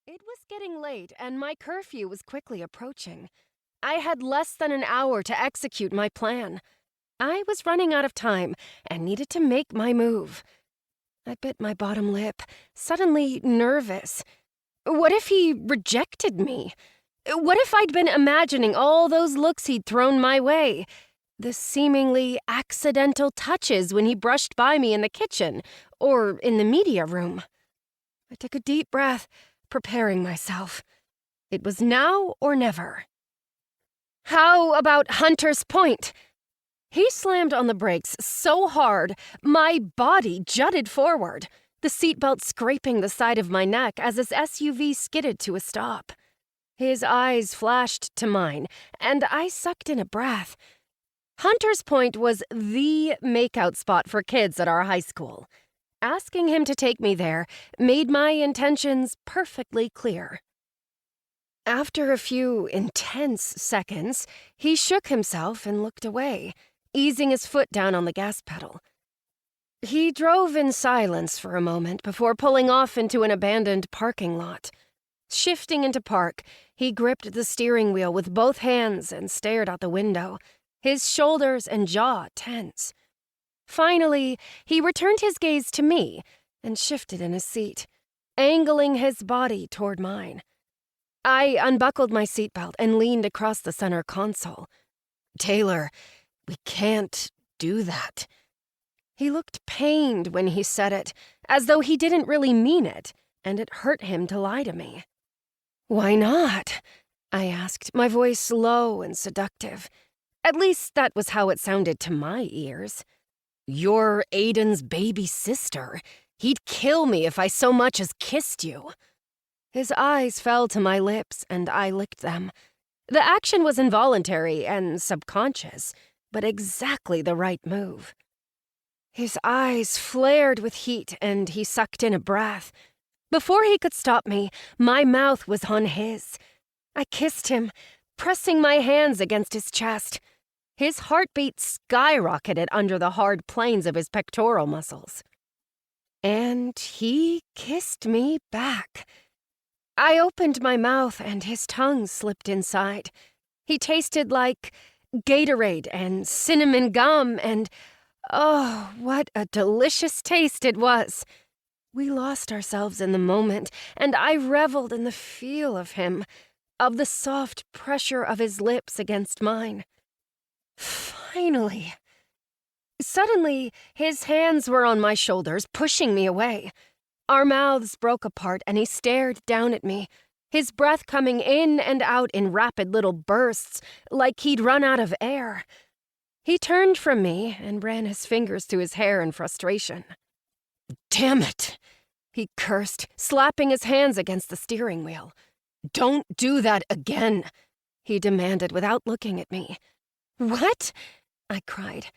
It was getting late, and my curfew was quickly approaching. I had less than an hour to execute my plan. I was running out of time and needed to make my move. I bit my bottom lip, suddenly nervous. What if he rejected me? What if I'd been imagining all those looks he'd thrown my way? The seemingly accidental touches when he brushed by me in the kitchen or in the media room. I took a deep breath, preparing myself. It was now or never. How about Hunter's Point? He slammed on the brakes so hard, my body jutted forward, the seatbelt scraping the side of my neck as his SUV skidded to a stop. His eyes flashed to mine, and I sucked in a breath. Hunter's Point was the makeout spot for kids at our high school. Asking him to take me there made my intentions perfectly clear. After a few intense seconds, he shook himself and looked away, easing his foot down on the gas pedal. He drove in silence for a moment before pulling off into an abandoned parking lot. Shifting into park, he gripped the steering wheel with both hands and stared out the window, his shoulders and jaw tense. Finally, he returned his gaze to me and shifted in his seat, angling his body toward mine. I unbuckled my seatbelt and leaned across the center console. "Taylor, we can't do that." He looked pained when he said it, as though he didn't really mean it, and it hurt him to lie to me. "Why not?" I asked, my voice low and seductive. At least that was how it sounded to my ears. "You're Aiden's baby sister. He'd kill me if I so much as kissed you." His eyes fell to my lips, and I licked them. The action was involuntary and subconscious, but exactly the right move. His eyes flared with heat, and he sucked in a breath. Before he could stop me, my mouth was on his. I kissed him, pressing my hands against his chest. His heartbeat skyrocketed under the hard planes of his pectoral muscles. And he kissed me back. I opened my mouth and his tongue slipped inside. He tasted like Gatorade and cinnamon gum and, oh, what a delicious taste it was. We lost ourselves in the moment, and I reveled in the feel of him, of the soft pressure of his lips against mine. Finally. Suddenly, his hands were on my shoulders, pushing me away. Our mouths broke apart, and he stared down at me, his breath coming in and out in rapid little bursts, like he'd run out of air. He turned from me and ran his fingers through his hair in frustration. "Damn it!" he cursed, slapping his hands against the steering wheel. "Don't do that again," he demanded without looking at me. "What?" I cried.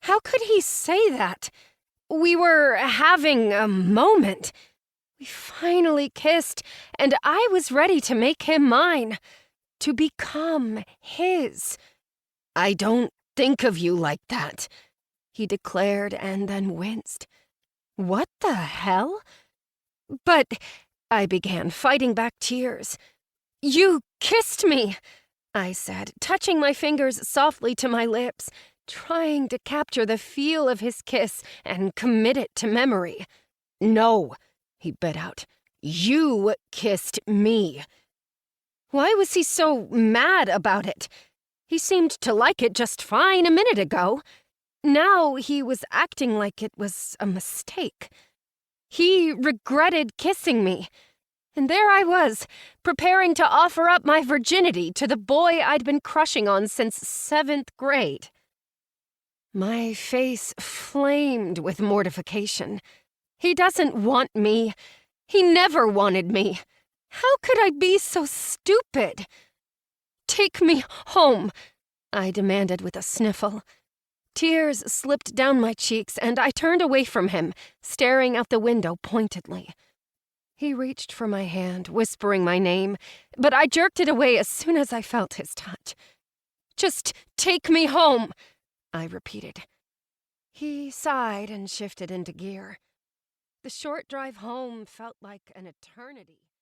How could he say that? We were having a moment. We finally kissed, and I was ready to make him mine, to become his. "I don't think of you like that," he declared and then winced. "What the hell?" "But," I began, fighting back tears. "You kissed me," I said, touching my fingers softly to my lips, trying to capture the feel of his kiss and commit it to memory. "No," he bit out. "You kissed me." Why was he so mad about it? He seemed to like it just fine a minute ago. Now he was acting like it was a mistake. He regretted kissing me. And there I was, preparing to offer up my virginity to the boy I'd been crushing on since 7th grade. My face flamed with mortification. He doesn't want me. He never wanted me. How could I be so stupid? "Take me home," I demanded with a sniffle. Tears slipped down my cheeks, and I turned away from him, staring out the window pointedly. He reached for my hand, whispering my name, but I jerked it away as soon as I felt his touch. "Just take me home," I repeated. He sighed and shifted into gear. The short drive home felt like an eternity.